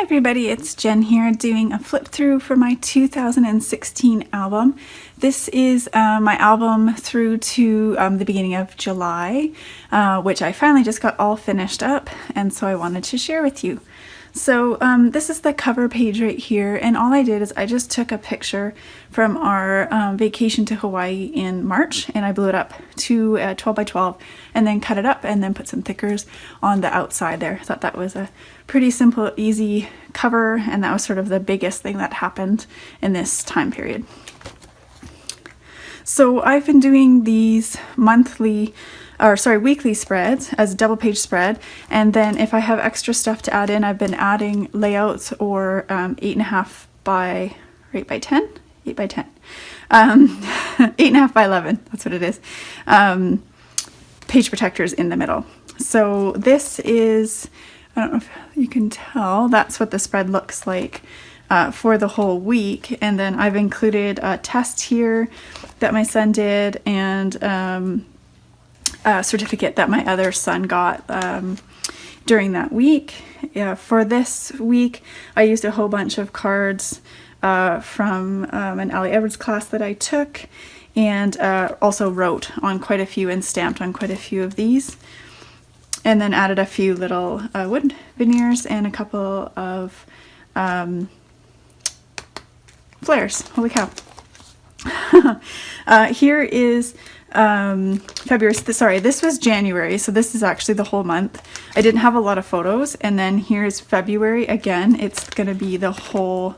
Hi everybody, it's Jen here doing a flip through for my 2016 album. This is my album through to the beginning of July, which I finally just got all finished up, and so I wanted to share with you. So this is the cover page right here, and all I did is I just took a picture from our vacation to Hawaii in March, and I blew it up to 12 by 12 and then cut it up and then put some thickers on the outside there. I thought that was a pretty simple, easy cover, and that was sort of the biggest thing that happened in this time period. So I've been doing these weekly spreads as a double page spread, and then if I have extra stuff to add in, I've been adding layouts or 8.5 by 8 by 10, 8 by 10, 8.5 by 11, that's what it is, page protectors in the middle. So this is, I don't know if you can tell, that's what the spread looks like for the whole week. And then I've included a test here that my son did, and a certificate that my other son got during that week. For this week, I used a whole bunch of cards from an Allie Edwards class that I took, and also wrote on quite a few and stamped on quite a few of these. And then added a few little wood veneers and a couple of flares. Holy cow. Here is February, sorry, this was January, so this is actually the whole month. I didn't have a lot of photos, and then here's February again. It's gonna be the whole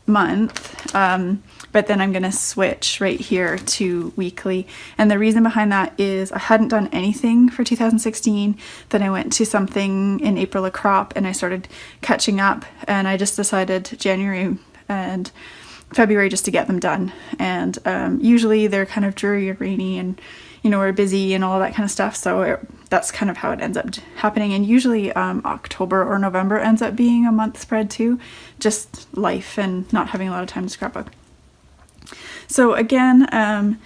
month, but then I'm gonna switch right here to weekly. And the reason behind that is I hadn't done anything for 2016. Then I went to something in April, a crop, and I started catching up, and I just decided January and February just to get them done. And usually they're kind of dreary and rainy, and we're busy and all that kind of stuff, so that's kind of how it ends up happening. And usually October or November ends up being a month spread too, just life and not having a lot of time to scrapbook. So again,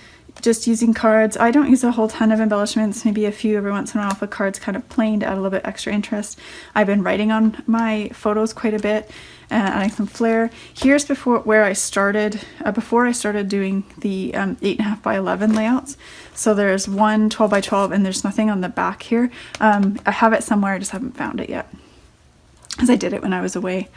just using cards. I don't use a whole ton of embellishments, maybe a few every once in a while if a card's kind of plain to add a little bit extra interest. I've been writing on my photos quite a bit, adding some flair. Here's before I started doing the 8.5 by 11 layouts. So there's one 12 by 12 and there's nothing on the back here. I have it somewhere, I just haven't found it yet, because I did it when I was away.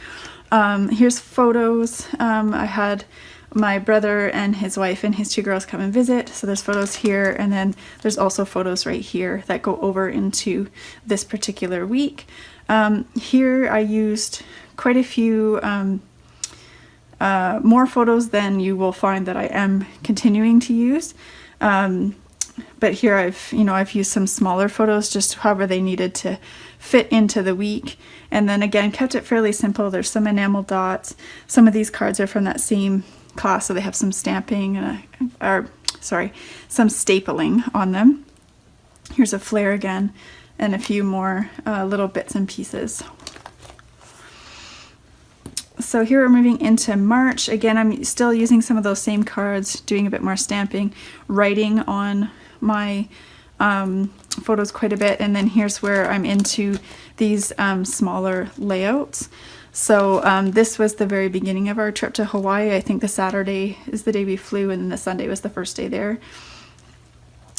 Here's photos. I had my brother and his wife and his two girls come and visit, so there's photos here, and then there's also photos right here that go over into this particular week. Here I used quite a few more photos than you will find that I am continuing to use, but here I've used some smaller photos, just however they needed to fit into the week. And then again, kept it fairly simple. There's some enamel dots. Some of these cards are from that same class, so they have some stamping and some stapling on them. Here's a flare again, and a few more little bits and pieces. So here we're moving into March. Again, I'm still using some of those same cards, doing a bit more stamping, writing on my photos quite a bit, and then here's where I'm into these smaller layouts. So this was the very beginning of our trip to Hawaii. I think the Saturday is the day we flew, and then the Sunday was the first day there.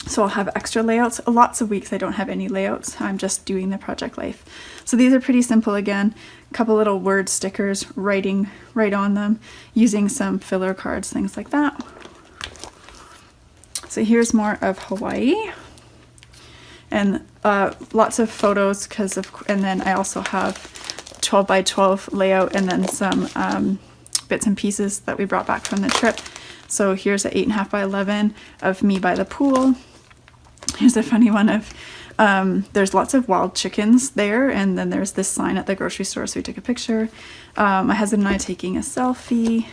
So I'll have extra layouts. Lots of weeks I don't have any layouts. I'm just doing the project life. So these are pretty simple again. A couple little word stickers, writing right on them, using some filler cards, things like that. So here's more of Hawaii. And lots of photos and then I also have 12 by 12 layout, and then some bits and pieces that we brought back from the trip. So here's an 8.5 by 11 of me by the pool. Here's a funny one of there's lots of wild chickens there, and then there's this sign at the grocery store, so we took a picture. My husband and I taking a selfie,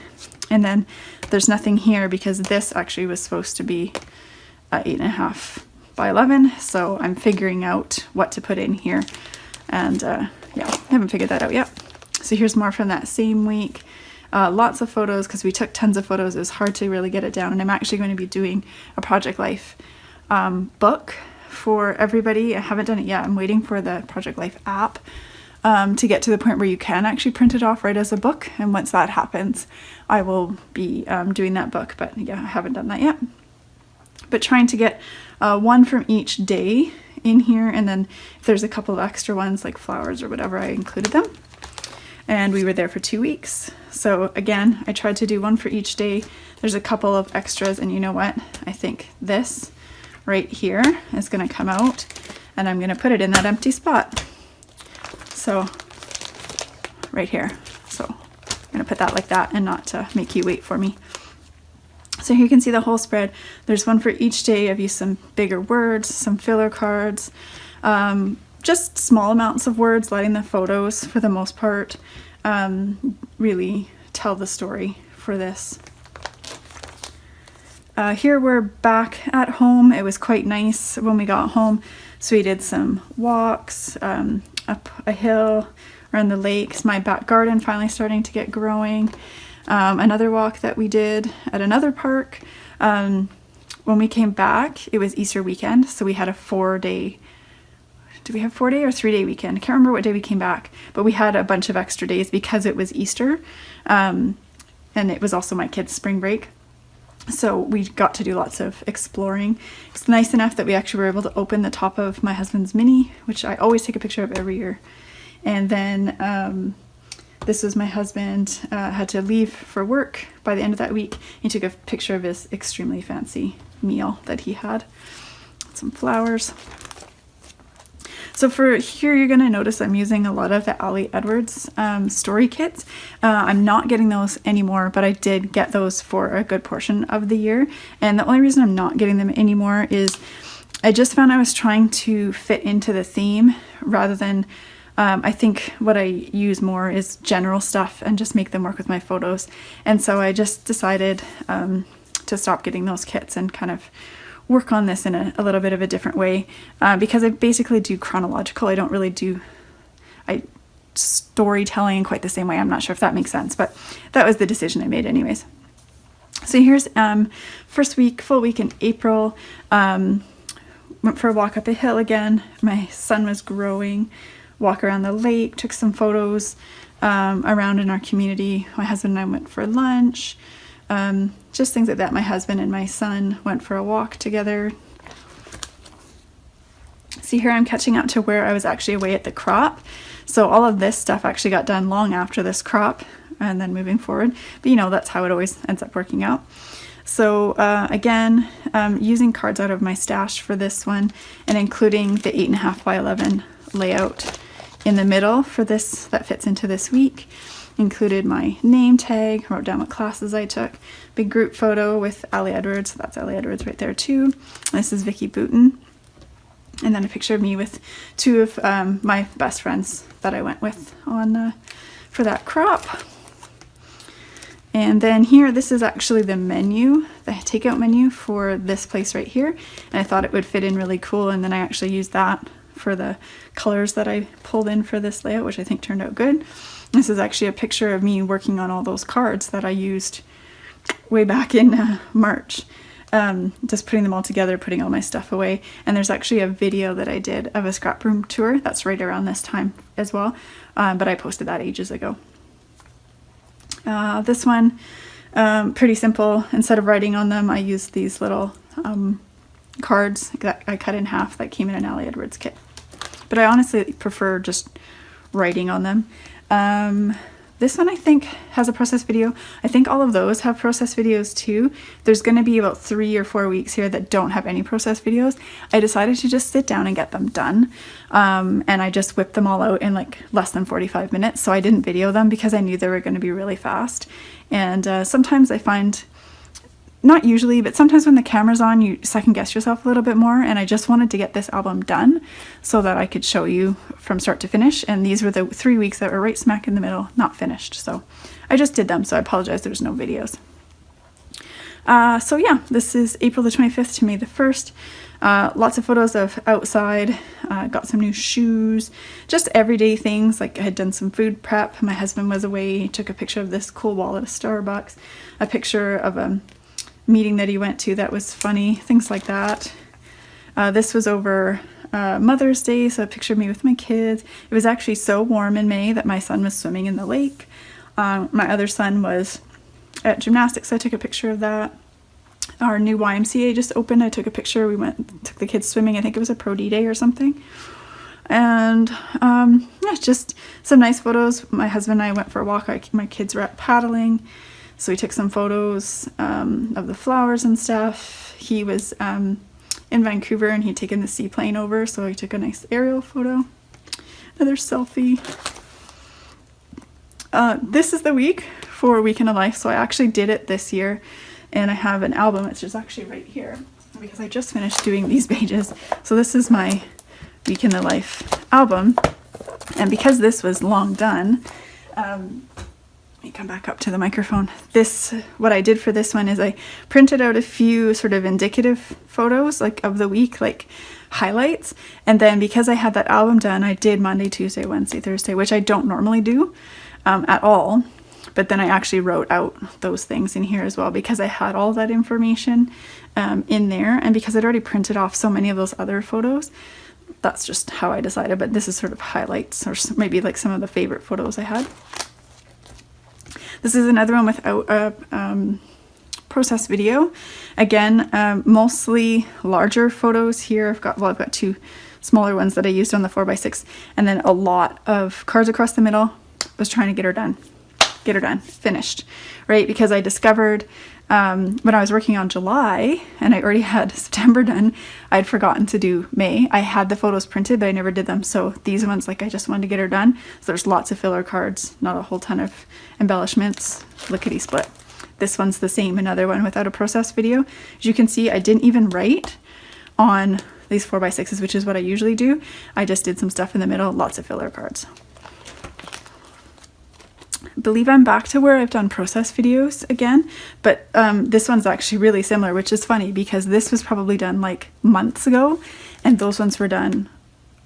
and then there's nothing here because this actually was supposed to be 8.5 by 11, so I'm figuring out what to put in here, and yeah, I haven't figured that out yet. So here's more from that same week. Lots of photos, because we took tons of photos. It was hard to really get it down, and I'm actually going to be doing a Project Life book for everybody. I haven't done it yet. I'm waiting for the Project Life app to get to the point where you can actually print it off right as a book. And once that happens, I will be doing that book. But yeah, I haven't done that yet. But trying to get one from each day in here, and then if there's a couple of extra ones like flowers or whatever, I included them. And we were there for 2 weeks. So again, I tried to do one for each day. There's a couple of extras, and you know what? I think this right here is going to come out, and I'm going to put it in that empty spot. So right here. So I'm going to put that like that and not make you wait for me. So here you can see the whole spread. There's one for each day. I've used some bigger words, some filler cards, just small amounts of words, letting the photos for the most part really tell the story for this. Here we're back at home. It was quite nice when we got home. So we did some walks up a hill around the lakes. My back garden finally starting to get growing. Another walk that we did at another park. When we came back, it was Easter weekend, so we had a 4-day, did we have 4-day or 3-day weekend? I can't remember what day we came back, but we had a bunch of extra days because it was Easter, and it was also my kids' spring break. So we got to do lots of exploring. It's nice enough that we actually were able to open the top of my husband's Mini, which I always take a picture of every year. And then this was my husband, had to leave for work by the end of that week. He took a picture of his extremely fancy meal that he had. Some flowers. So for here, you're going to notice I'm using a lot of the Ali Edwards story kits. I'm not getting those anymore, but I did get those for a good portion of the year. And the only reason I'm not getting them anymore is I just found I was trying to fit into the theme rather than I think what I use more is general stuff and just make them work with my photos. And so I just decided to stop getting those kits and kind of work on this in a little bit of a different way because I basically do chronological. I don't really do storytelling in quite the same way. I'm not sure if that makes sense, but that was the decision I made anyways. So here's first week, full week in April. Went for a walk up a hill again. My son was growing. Walk around the lake, took some photos around in our community. My husband and I went for lunch, just things like that. My husband and my son went for a walk together. See, here I'm catching up to where I was actually away at the crop. So all of this stuff actually got done long after this crop and then moving forward. But you know, that's how it always ends up working out. So again, using cards out of my stash for this one and including the 8.5 by 11 layout in the middle for this that fits into this week. Included my name tag, wrote down what classes I took, big group photo with Ali Edwards, so that's Ali Edwards right there too. This is Vicky Booten, and then a picture of me with two of my best friends that I went with on for that crop. And then here, this is actually the menu, the takeout menu for this place right here, and I thought it would fit in really cool, and then I actually used that for the colors that I pulled in for this layout, which I think turned out good. This is actually a picture of me working on all those cards that I used way back in March. Just putting them all together, putting all my stuff away. And there's actually a video that I did of a scrap room tour. That's right around this time as well. But I posted that ages ago. This one, pretty simple. Instead of writing on them, I used these little cards that I cut in half that came in an Ali Edwards kit. But I honestly prefer just writing on them. This one I think has a process video. I think all of those have process videos too. There's going to be about 3 or 4 weeks here that don't have any process videos. I decided to just sit down and get them done. And I just whipped them all out in like less than 45 minutes. So I didn't video them because I knew they were going to be really fast. And sometimes I find, not usually, but sometimes when the camera's on, you second guess yourself a little bit more. And I just wanted to get this album done so that I could show you from start to finish. And these were the 3 weeks that were right smack in the middle, not finished. So I just did them. So I apologize there's no videos. So yeah, this is April the 25th to May the 1st. Lots of photos of outside, got some new shoes, just everyday things. Like I had done some food prep. My husband was away. He took a picture of this cool wall at a Starbucks, a picture of a meeting that he went to that was funny, things like that. This was over Mother's Day, so a picture of me with my kids. It was actually so warm in May that my son was swimming in the lake. My other son was at gymnastics, so I took a picture of that. Our new YMCA just opened. I took a picture. We took the kids swimming. I think it was a Pro D day or something. And yeah, just some nice photos. My husband and I went for a walk. My kids were out paddling, so we took some photos of the flowers and stuff. He was in Vancouver and he'd taken the seaplane over, so I took a nice aerial photo. Another selfie. This is the week for Week in a Life, so I actually did it this year, and I have an album which is actually right here because I just finished doing these pages. So this is my Week in the Life album, and because this was long done, let me come back up to the microphone. What I did for this one is I printed out a few sort of indicative photos like of the week, like highlights, and then because I had that album done, I did Monday, Tuesday, Wednesday, Thursday, which I don't normally do at all, but then I actually wrote out those things in here as well because I had all that information in there, and because I'd already printed off so many of those other photos, that's just how I decided. But this is sort of highlights, or maybe like some of the favorite photos I had. This is another one without a process video. Again, mostly larger photos here. I've got two smaller ones that I used on the 4x6, and then a lot of cards across the middle. I was trying to get her done, finished, right? Because I discovered when I was working on July and I already had September done, I'd forgotten to do May. I had the photos printed, but I never did them. So these ones, like, I just wanted to get her done. So there's lots of filler cards, not a whole ton of embellishments, lickety split. This one's the same, another one without a process video. As you can see, I didn't even write on these 4x6s, which is what I usually do. I just did some stuff in the middle, lots of filler cards. I believe I'm back to where I've done process videos again, but this one's actually really similar, which is funny because this was probably done like months ago and those ones were done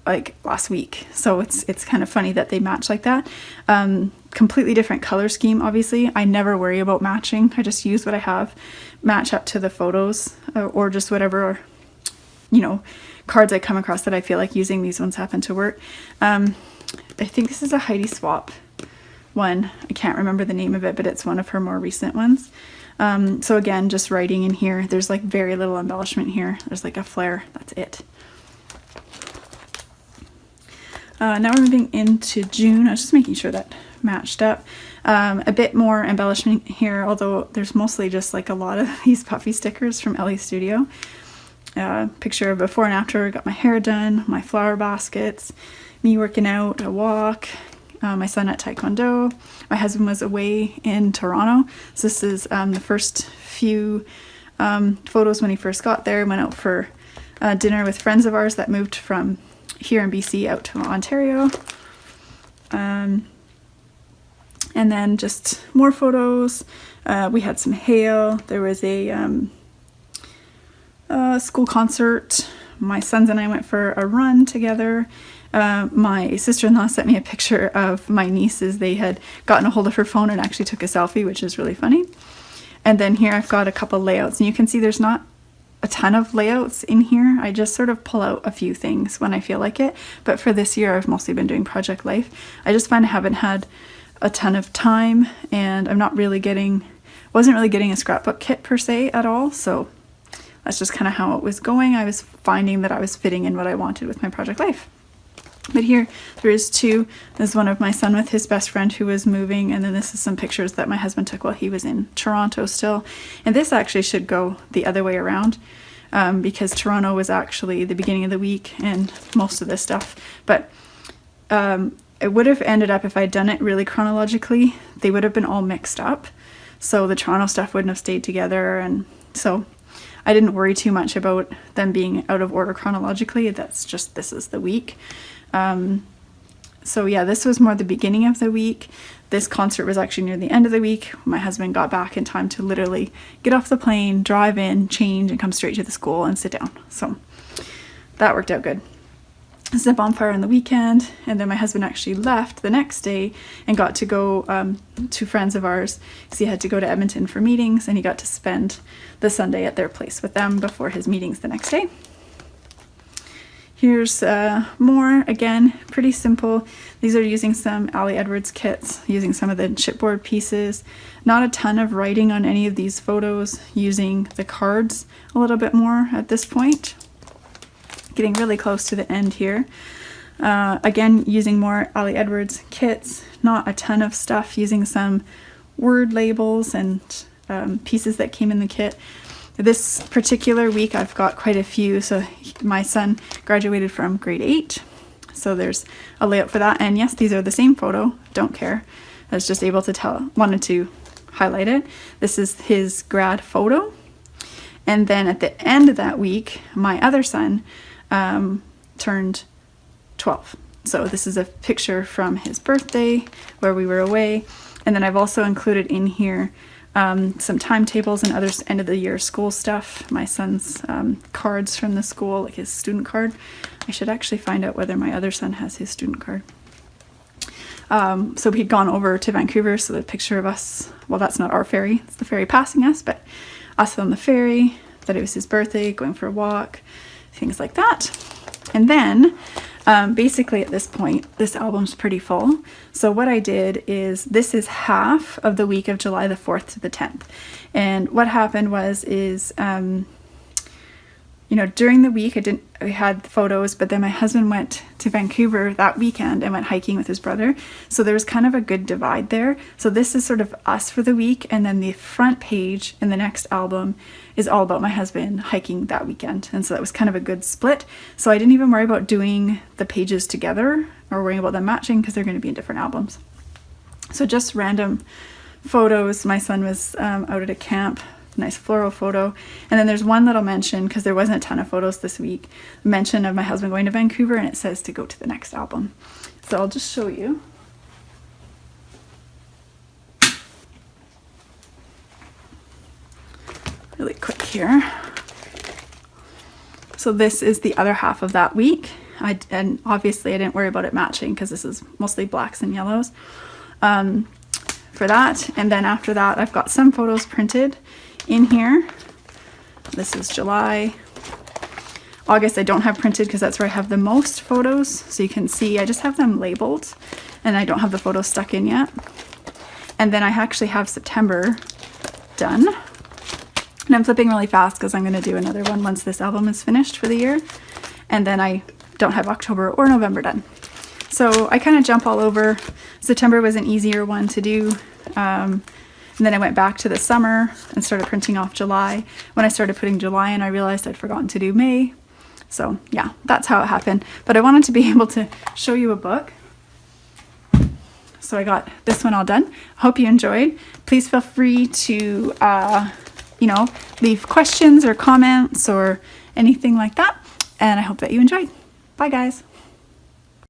like last week. So it's kind of funny that they match like that. Completely different color scheme, obviously. I never worry about matching. I just use what I have, match up to the photos, or just whatever, you know, cards I come across that I feel like using. These ones happen to work. I think this is a Heidi Swap one. I can't remember the name of it, but it's one of her more recent ones. So again, just writing in here. There's like very little embellishment here. There's like a flare, that's it. Now we're moving into June. I was just making sure that matched up. A bit more embellishment here, although there's mostly just like a lot of these puffy stickers from Ellie Studio. Picture of before and after. Got my hair done, my flower baskets, me working out, a walk, my son at Taekwondo. My husband was away in Toronto, so this is the first few photos when he first got there. Went out for dinner with friends of ours that moved from here in BC out to Ontario. And then just more photos. We had some hail. There was a school concert. My sons and I went for a run together. My sister-in-law sent me a picture of my nieces. They had gotten a hold of her phone and actually took a selfie, which is really funny. And then here I've got a couple layouts, and you can see there's not a ton of layouts in here. I just sort of pull out a few things when I feel like it. But for this year, I've mostly been doing Project Life. I just find I haven't had a ton of time, and I'm not really wasn't really getting a scrapbook kit per se at all. So that's just kind of how it was going. I was finding that I was fitting in what I wanted with my Project Life. But here, there is two. This is one of my son with his best friend who was moving, and then this is some pictures that my husband took while he was in Toronto still. And this actually should go the other way around, because Toronto was actually the beginning of the week and most of this stuff. But it would have ended up, if I'd done it really chronologically, they would have been all mixed up. So the Toronto stuff wouldn't have stayed together, and so I didn't worry too much about them being out of order chronologically. That's just, this is the week. So yeah, this was more the beginning of the week. This concert was actually near the end of the week. My husband got back in time to literally get off the plane, drive in, change, and come straight to the school and sit down. So that worked out good. This is a bonfire on the weekend, and then my husband actually left the next day and got to go to friends of ours because he had to go to Edmonton for meetings, and he got to spend the Sunday at their place with them before his meetings the next day. Here's more, again, pretty simple. These are using some Ali Edwards kits, using some of the chipboard pieces. Not a ton of writing on any of these photos, using the cards a little bit more at this point. Getting really close to the end here. Again, using more Ali Edwards kits, not a ton of stuff, using some word labels and pieces that came in the kit. This particular week I've got quite a few. So my son graduated from grade 8, so there's a layout for that. And yes, these are the same photo, don't care. I was just able to wanted to highlight it. This is his grad photo. And then at the end of that week, my other son turned 12. So this is a picture from his birthday where we were away. And then I've also included in here some timetables and other end of the year school stuff. My son's cards from the school, like his student card. I should actually find out whether my other son has his student card. So he'd gone over to Vancouver, so the picture of us, well, that's not our ferry, it's the ferry passing us, but us on the ferry, that it was his birthday, going for a walk, things like that. And then basically at this point, this album's pretty full. So what I did is, this is half of the week of July the 4th to the 10th. And what happened was, you know, during the week I had photos, but then my husband went to Vancouver that weekend and went hiking with his brother. So there was kind of a good divide there. So this is sort of us for the week. And then the front page in the next album is all about my husband hiking that weekend. And so that was kind of a good split. So I didn't even worry about doing the pages together or worrying about them matching, because they're going to be in different albums. So just random photos. My son was out at a camp. Nice floral photo. And then there's one little mention, because there wasn't a ton of photos this week, mention of my husband going to Vancouver, and it says to go to the next album. So I'll just show you. Really quick here. So this is the other half of that week. And obviously I didn't worry about it matching, because this is mostly blacks and yellows for that. And then after that, I've got some photos printed in here. This is July. August I don't have printed, because that's where I have the most photos. So you can see I just have them labeled, and I don't have the photos stuck in yet. And then I actually have September done. And I'm flipping really fast, because I'm going to do another one once this album is finished for the year. And then I don't have October or November done. So I kind of jump all over. September was an easier one to do. And then I went back to the summer and started printing off July. When I started putting July in, I realized I'd forgotten to do May. So yeah, that's how it happened. But I wanted to be able to show you a book. So I got this one all done. Hope you enjoyed. Please feel free to, you know, leave questions or comments or anything like that. And I hope that you enjoyed. Bye guys.